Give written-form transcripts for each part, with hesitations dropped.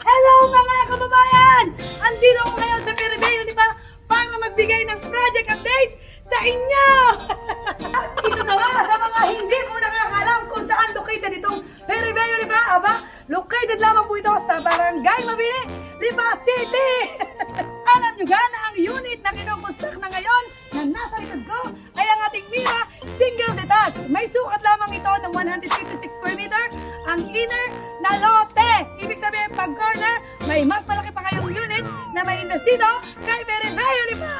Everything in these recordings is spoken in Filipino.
Hello mga kababayan! Andito ako ngayon sa Piribeo, di ba? Para magbigay ng project updates sa inyo! At ito na nga sa mga hindi po nakakalam kung saan located itong Piribeo, di ba? Aba, located lamang po ito sa Barangay Mabini, Lipa City! Alam nyo ga na ang unit na kinukonstruct na ngayon na nasa likod ko ay ang ating Mira Single Detached. May sukat lamang ito ng 156 square meter ang inner na lote. Ibig sabihin, pag corner, may mas malaki pa kayong unit na may invest dito kay Piribeo, di ba?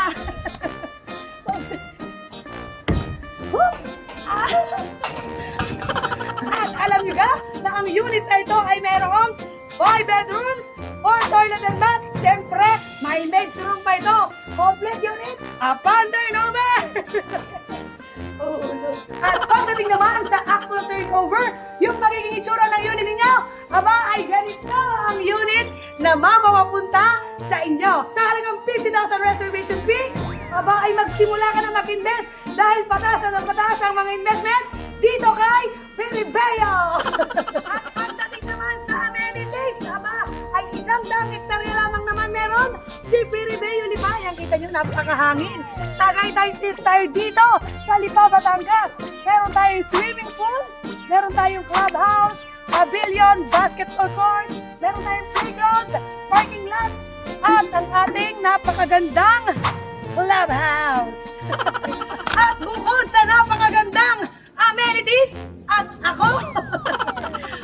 At alam nyo ga na ang unit na ito ay merong 5 bedrooms, 4 toilet and bath. Siyempre, may maid's room pa ito. Complete unit, upon turnover! At pagdating naman sa actual turnover, yung magiging itsura ng unit ninyo, aba ay ganito ang unit na mapapapunta sa inyo. Sa halagang 50,000 reservation fee, aba ay magsimula ka na mag-invest dahil pataas ng pataas ang mga investment dito kay Piribeo. At pagdating naman sa amenities, aba ay isang hektarya lamang naman meron si Piribeo Lipa. Yan kita nyo, napakahangin. Tagaytay Fields tayo dito sa Lipa, Batangas. Meron tayong swimming pool, meron tayong clubhouse, pavilion, basketball court, meron tayong playground, parking lot, at ang ating napakagandang clubhouse. At bukod sa napakagandang amenities at ako,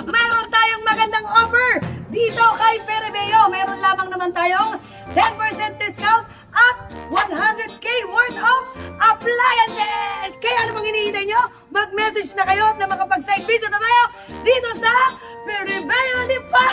meron tayong magandang offer dito kay Piribeo. Meron lamang naman tayong 10% discount at 100k worth of appliances. Kaya ano bang hinihintay nyo? Mag-message na kayo at na makapag-site visit na tayo dito sa Piribeo Lipa.